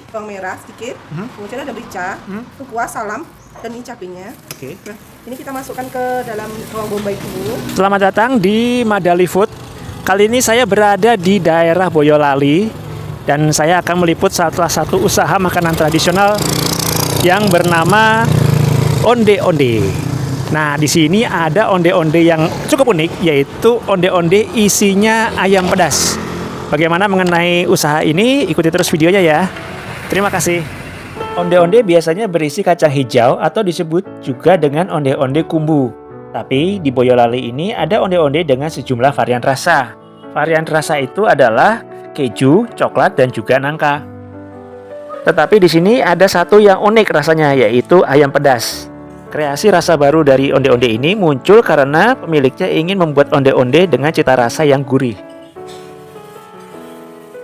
bawang merah sedikit, kemudian ada merica, lengkuas, salam, dan ini cabenya. Nah, ini kita masukkan ke dalam bawang bombay dulu. Selamat datang di Madali Food. Kali ini saya berada di daerah Boyolali dan saya akan meliput salah satu usaha makanan tradisional yang bernama onde-onde. Nah, di sini ada onde-onde yang cukup unik, yaitu onde-onde isinya ayam pedas. Bagaimana mengenai usaha ini? Ikuti terus videonya ya. Terima kasih. Onde-onde biasanya berisi kacang hijau atau disebut juga dengan onde-onde kumbu. Tapi di Boyolali ini ada onde-onde dengan sejumlah varian rasa. Varian rasa itu adalah keju, coklat, dan juga nangka. Tetapi di sini ada satu yang unik rasanya, yaitu ayam pedas. Kreasi rasa baru dari onde-onde ini muncul karena pemiliknya ingin membuat onde-onde dengan cita rasa yang gurih.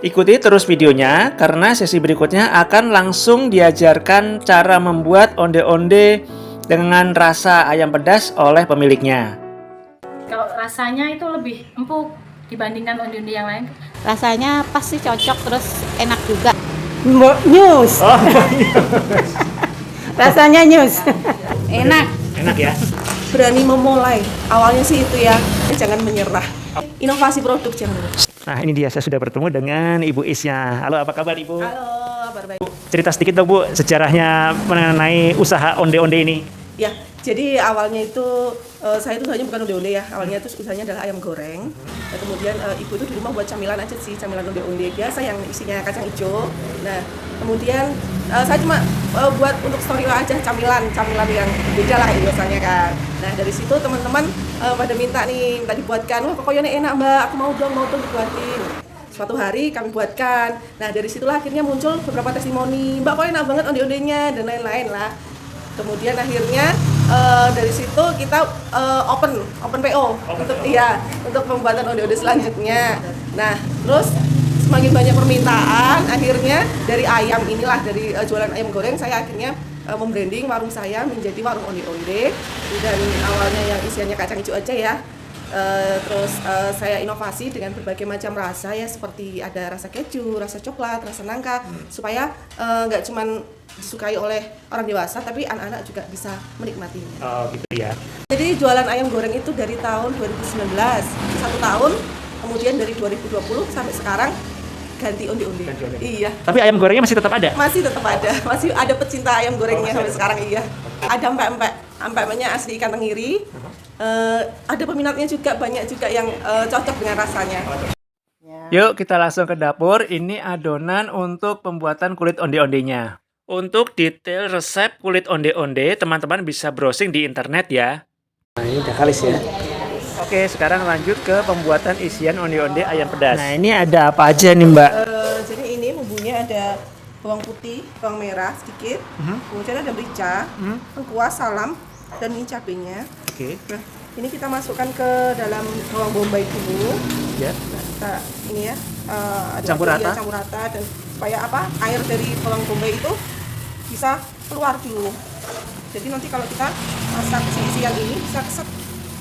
Ikuti terus videonya karena sesi berikutnya akan langsung diajarkan cara membuat onde-onde dengan rasa ayam pedas oleh pemiliknya. Kalau rasanya itu lebih empuk dibandingkan onde-onde yang lain. Rasanya pasti cocok, terus enak juga. Nyus. Oh, Rasanya nyus. Enak. enak ya. Berani memulai. Awalnya sih itu ya, jangan menyerah. Inovasi produk jangan lupa. Nah, ini dia, saya sudah bertemu dengan Ibu Isnya. Halo, apa kabar Ibu? Halo, kabar baik. Cerita sedikit dong Bu, sejarahnya mengenai usaha onde-onde ini. Ya, jadi awalnya itu saya itu hanya bukan onde-onde ya. Awalnya itu usahanya adalah ayam goreng. Nah, kemudian ibu itu di rumah buat camilan aja sih, camilan onde-onde biasa yang isinya kacang hijau. Nah, kemudian saya cuma buat untuk story aja camilan yang beda lah biasanya kan. Nah, dari situ teman-teman pada minta dibuatkan. Wah, pokoknya enak Mbak, aku mau dong dibuatin. Suatu hari kami buatkan. Nah, dari situlah akhirnya muncul beberapa testimoni. Mbak, kok enak banget onde-ondenya dan lain-lain lah. Kemudian akhirnya dari situ kita open PO untuk pembuatan onde-onde selanjutnya. Nah, terus semakin banyak permintaan, akhirnya dari ayam inilah, dari jualan ayam goreng, saya akhirnya membranding warung saya menjadi warung onde-onde. Dan awalnya yang isiannya kacang hijau aja ya. Terus saya inovasi dengan berbagai macam rasa ya, seperti ada rasa keju, rasa coklat, rasa nangka, supaya nggak cuman disukai oleh orang dewasa, tapi anak-anak juga bisa menikmatinya. Oh gitu ya. Jadi jualan ayam goreng itu dari tahun 2019, 1 tahun, kemudian dari 2020 sampai sekarang ganti onde-onde. Iya. Tapi ayam gorengnya masih tetap ada? Masih tetap ada, masih ada pecinta ayam gorengnya sampai sekarang iya. Ada empek-empeknya asli ikan tenggiri. Ada peminatnya juga, banyak juga yang cocok dengan rasanya. Yuk kita langsung ke dapur. Ini adonan untuk pembuatan kulit onde-ondenya. Untuk detail resep kulit onde-onde, teman-teman bisa browsing di internet ya. Nah, ini udah kalis ya. Oke, sekarang lanjut ke pembuatan isian onde-onde ayam pedas. Nah, ini ada apa aja nih Mbak? Jadi ini bumbunya ada bawang putih, bawang merah sedikit, kemudian ada merica, lengkuas, salam, dan ini cabenya. Oke. Nah, ini kita masukkan ke dalam bawang bombay dulu. Ya. Nah, kita ini ya Campur rata. campur rata, dan supaya air dari bawang bombay itu bisa keluar dulu. Jadi nanti kalau kita masak isian ini bisa keset.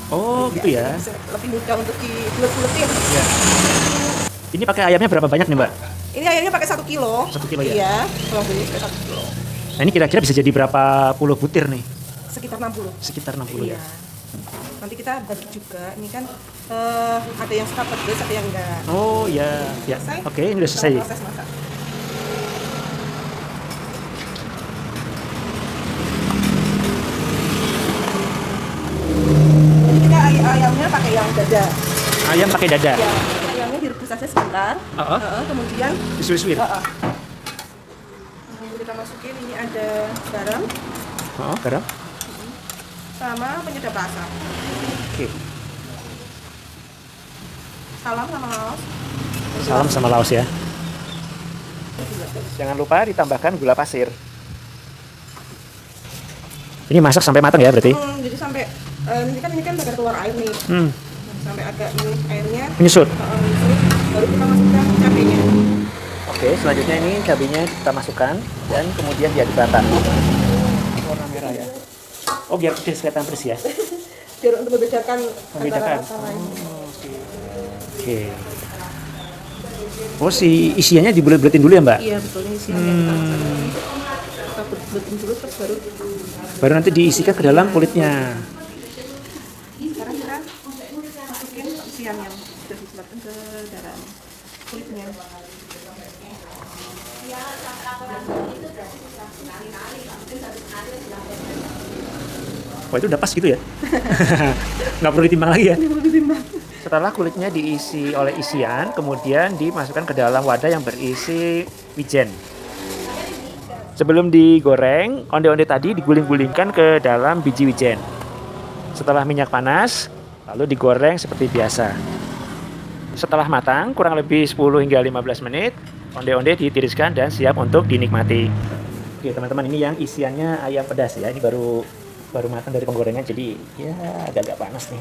Oh gitu ya. Bisa lebih mudah untuk dibulet-buletin. Ya. Ini pakai ayamnya berapa banyak nih Mbak? Ini ayamnya pakai 1 kilo. 1 kilo ya? Iya, bawang bombay pakai 1 kilo. Nah ini kira-kira bisa jadi berapa puluh butir nih? Sekitar 60. Sekitar 60 Iya. ya? Nanti kita bagi juga. Ini kan ada yang suka pedas, ada yang enggak. Oh ya. Ya. Selesai? Oke, ini udah selesai. Proses masak. Jadi kita ayamnya pakai yang dada. Ayam pakai dada. Ya, ayamnya direbus saja sebentar. Kemudian Disuir-suir. Kemudian kita masukin, ini ada garam Garam. sama penyedap rasa. Oke. Salam sama laos. Salam sama laos ya. Jangan lupa ditambahkan gula pasir. Ini masak sampai matang ya berarti? Jadi sampai ini kan bakal keluar air nih. Sampai agak ini airnya Menyusut. menyusut, baru kita masukkan cabenya. Oke, selanjutnya ini cabenya kita masukkan dan kemudian diaduk rata. Warna merah ya. Oh, biar kelihatan bersih ya. Biar untuk membedakan Membedakan. antara rasa lain. Oke. Oh, si isiannya dibulet-buletin dulu ya, Mbak? Iya betul, ini isiannya kita buletin dulu terus baru Baru nanti diisikan ke dalam kulitnya. sekarang kita masukin isian yang sudah dibulatkan ke dalam kulitnya. Wah, itu udah pas gitu ya? Nggak perlu ditimbang lagi ya? Setelah kulitnya diisi oleh isian, kemudian dimasukkan ke dalam wadah yang berisi wijen. Sebelum digoreng, onde-onde tadi diguling-gulingkan ke dalam biji wijen. Setelah minyak panas, lalu digoreng seperti biasa. Setelah matang, kurang lebih 10 hingga 15 menit, onde-onde ditiriskan dan siap untuk dinikmati. Oke teman-teman, ini yang isiannya ayam pedas ya. Ini baru matang dari penggorengan, jadi ya agak-agak panas nih.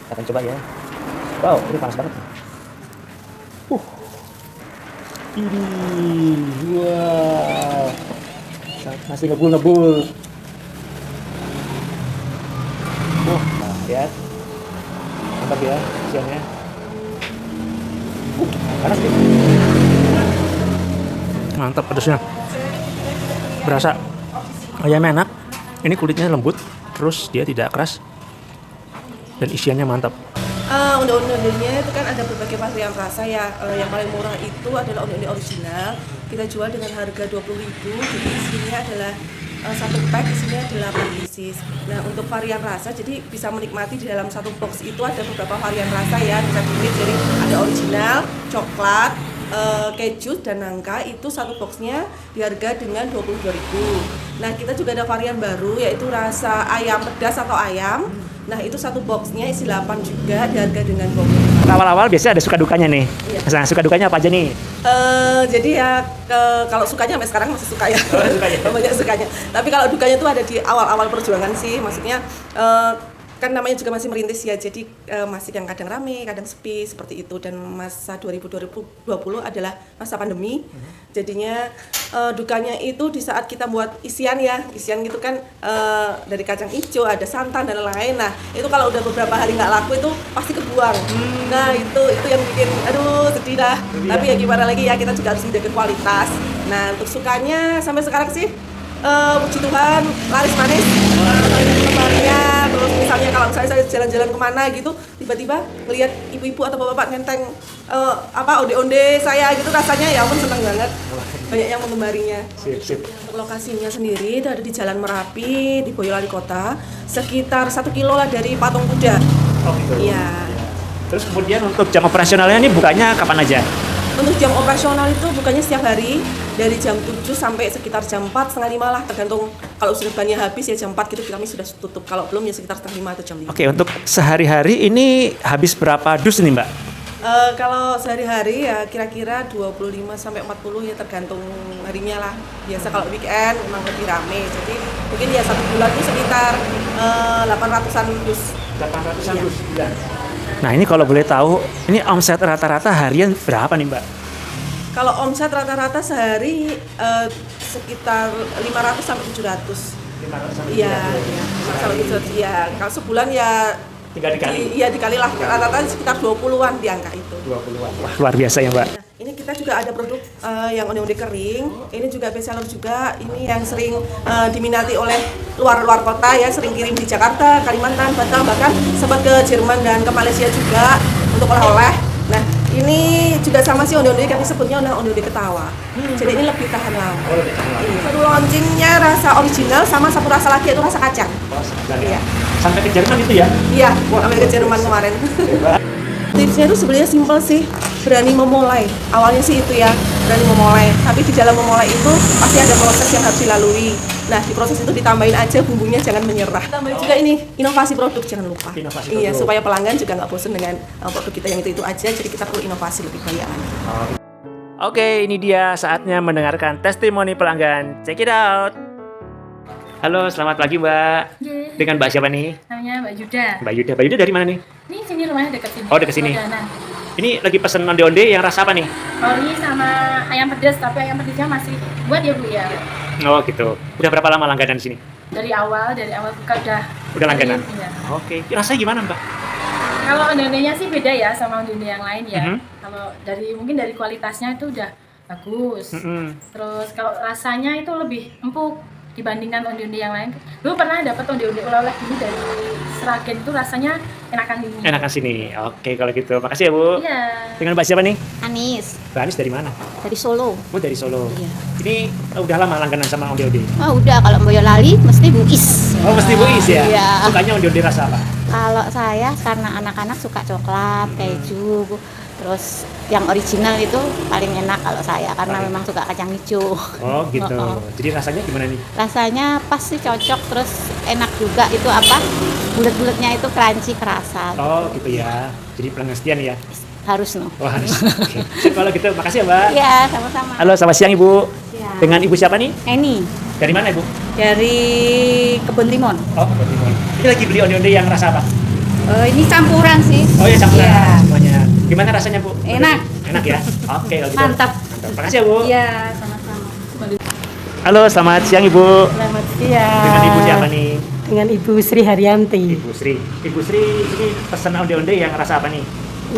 Kita akan coba ya. Wow, ini panas banget nih. Ini, wow, masih ngebul-ngebul. Nah, lihat, mantap ya isiannya. Panas nih. Mantap pedasnya. Berasa ayamnya enak. Ini kulitnya lembut, terus dia tidak keras, dan isiannya mantap. Onde-ondenya itu kan ada berbagai varian rasa ya. Yang paling murah itu adalah onde-onde original. Kita jual dengan harga 20.000. Jadi isinya adalah satu pack isinya 8 pieces. Nah untuk varian rasa, jadi bisa menikmati di dalam satu box itu ada beberapa varian rasa ya. Bisa pilih, jadi ada original, coklat, keju dan nangka. Itu satu boxnya di harga dengan 22.000. Nah kita juga ada varian baru yaitu rasa ayam pedas atau ayam. Nah itu satu boxnya isi 8 juga di harga dengan 20.000. Awal-awal biasanya ada suka dukanya nih. Iya. Nah, suka dukanya apa aja nih? Jadi ya kalau sukanya sampai sekarang masih suka ya. Banyak sukanya. Tapi kalau dukanya itu ada di awal-awal perjuangan sih. Maksudnya kan namanya juga masih merintis ya. Jadi masih yang kadang rame, kadang sepi seperti itu. Dan masa 2020 adalah masa pandemi. Jadinya dukanya itu di saat kita buat isian ya. Isian gitu kan dari kacang hijau, ada santan dan lain-lain. Nah, itu kalau udah beberapa hari nggak laku itu pasti kebuang. Nah, itu yang bikin aduh sedih dah. Tapi ya gimana lagi ya, kita juga harus menjaga kualitas. Nah, untuk sukanya sampai sekarang sih puji Tuhan laris manis. Temannya, terus misalnya kalau saya jalan-jalan kemana gitu, tiba-tiba ngelihat ibu-ibu atau bapak-bapak nenteng onde-onde saya gitu, rasanya ya ampun senang banget. Banyak yang menggemarinya. Sip. Untuk lokasinya sendiri itu ada di Jalan Merapi di Boyolali Kota, sekitar 1 kilo lah dari Patung Kuda. Oh gitu. Iya. Terus kemudian untuk jam operasionalnya ini bukanya kapan aja? Untuk jam operasional itu bukannya setiap hari dari jam 7 sampai sekitar jam 4, setengah 5 lah, tergantung kalau sudah banyak habis ya jam 4 gitu kami sudah tutup, kalau belum ya sekitar setengah 5 atau jam 5. Oke, untuk sehari-hari ini habis berapa dus nih Mbak? Kalau sehari-hari ya kira-kira 25 sampai 40 ya tergantung harinya lah. Biasa kalau weekend memang lebih rame, jadi mungkin ya satu bulan itu sekitar 800-an dus. 800-an Iya. dus. Nah ini kalau boleh tahu, ini omset rata-rata harian berapa nih Mbak? Kalau omset rata-rata sehari sekitar 500 sampai 700. 500 sampai Iya, 500 sampai 700. Iya, kalau sebulan ya tinggal dikali. Iya dikali lah, rata-rata sekitar 20-an di angka itu. 20-an. Wah, luar biasa ya Mbak. Nah, ini kita juga ada produk yang onde-onde kering. Ini juga best seller juga. Ini yang sering diminati oleh luar kota ya, sering kirim di Jakarta, Kalimantan, Batam, bahkan sempat ke Jerman dan ke Malaysia juga untuk oleh-oleh. Nah, ini juga sama sih onde-onde, kami sebutnya onde-onde ketawa. Jadi ini lebih tahan lama. Satu launchingnya rasa original, sama satu rasa lagi itu rasa kacang. Iya. Sampai ke Jerman itu ya? Iya, sampai ke Jerman kemarin. Tipsnya itu sebenarnya simpel sih, berani memulai. Awalnya sih itu ya, berani memulai. Tapi di dalam memulai itu pasti ada proses yang harus dilalui. Nah, di proses itu ditambahin aja bumbunya, jangan menyerah. Tambahin juga ini, inovasi produk, jangan lupa. Inovasi Iya, produk. supaya pelanggan juga nggak bosan dengan produk kita yang itu aja. Jadi kita perlu inovasi lebih banyak. Oke, ini dia saatnya mendengarkan testimoni pelanggan. Check it out. Halo, selamat pagi Mbak. Yeay. Dengan Mbak siapa nih? Namanya Mbak Yuda. Mbak Yuda. Mbak Yuda dari mana nih? Ini sini rumahnya dekat sini. Oh, dekat sini. Lodanan. Ini lagi pesen onde-onde yang rasa apa nih? Ori sama ayam pedas, tapi ayam pedasnya masih buat ya Bu ya. Oh gitu. Udah berapa lama langganan di sini? Dari awal buka udah. Udah langganan? Iya. Oke. Rasanya gimana Mbak? Kalau onde-ondenya sih beda ya sama onde-onde yang lain ya. Mhm. Kalau mungkin dari kualitasnya itu udah bagus. Mhm. Terus kalau rasanya itu lebih empuk dibandingkan onde-onde yang lain. Dulu pernah dapat onde-onde oleh-oleh ini dari Sragen, itu rasanya enakan ini. Enakan sini. Oke kalau gitu. Makasih ya Bu. Iya. Dengan Mbak siapa nih? Anis Mbak Anis dari mana? dari Solo. Oh dari Solo. Iya. Ini udah lama langganan sama onde-onde? Oh udah, kalau Boyolali mesti Buis. Oh mesti Bu Is ya? Iya. Sukanya onde-onde rasa apa? Kalau saya karena anak-anak suka coklat, keju, terus yang original itu paling enak kalau saya karena Paling. memang suka kacang hijau. Oh gitu. Oh. Jadi rasanya gimana nih? Rasanya pas sih, cocok, terus enak juga itu apa? Bulat-bulatnya itu crunchy, kerasa. Oh gitu ya. Jadi pelanggan setia nih ya? Harus no. Wah harus. Oke. Sip, kalau gitu makasih ya Mbak. Iya, sama-sama. Halo selamat siang Ibu. Siang. Dengan Ibu siapa nih? Eni Dari mana Ibu? dari Kebun Timun. Oh Kebun Timun. Ini lagi beli onde-onde yang rasa apa? Ini campuran sih. Oh ya campuran Iya. semuanya. Gimana rasanya Bu? Enak. Enak ya? Oke kalau gitu. Mantap. Mantap. Makasih ya Bu. Iya, sama-sama. Halo selamat siang Ibu. Selamat siang. Dengan Ibu siapa nih? Dengan Ibu Sri Haryanti. Ibu Sri. Ibu Sri ini pesan onde-onde yang rasa apa nih?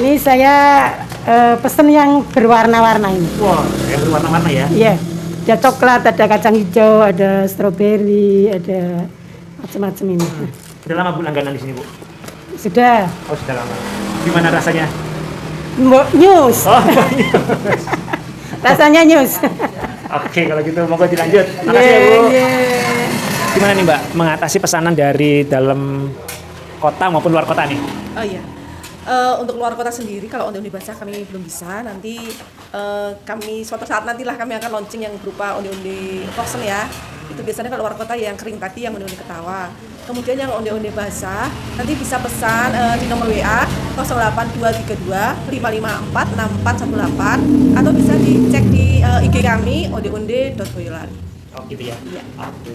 Ini saya pesen yang berwarna-warna ini. Wah, yang berwarna-warna ya? Iya. Ada coklat, ada kacang hijau, ada stroberi, ada macam-macam ini. Udah lama Bu langganan di sini Bu? Sudah. Oh sudah lama. Gimana rasanya? Mbok news. Oh, Rasanya news. oke kalau gitu monggo dilanjut. Makasih ya Bu. Iya. Gimana nih Mbak mengatasi pesanan dari dalam kota maupun luar kota nih? Oh iya. Untuk luar kota sendiri kalau onde-onde basah kami belum bisa. Nanti kami suatu saat nantilah kami akan launching yang berupa onde-onde frozen ya. Itu biasanya kalau luar kota yang kering tadi yang onde-onde ketawa. Kemudian yang onde-onde basah nanti bisa pesan di nomor WA 08232 554 6418 atau bisa dicek di IG kami ondeonde.boyolali. Oh gitu ya. Iya.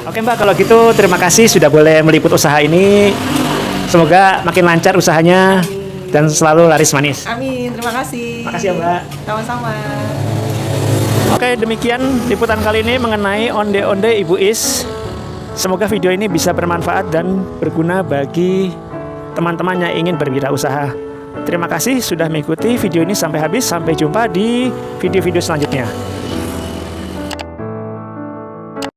Oke Mbak kalau gitu terima kasih sudah boleh meliput usaha ini. Semoga makin lancar usahanya dan selalu laris manis. Amin, terima kasih. Makasih ya Mbak. Sama-sama. Oke demikian liputan kali ini mengenai onde-onde Ibu Is. Semoga video ini bisa bermanfaat dan berguna bagi teman-teman yang ingin berwirausaha. Terima kasih sudah mengikuti video ini sampai habis. Sampai jumpa di video-video selanjutnya.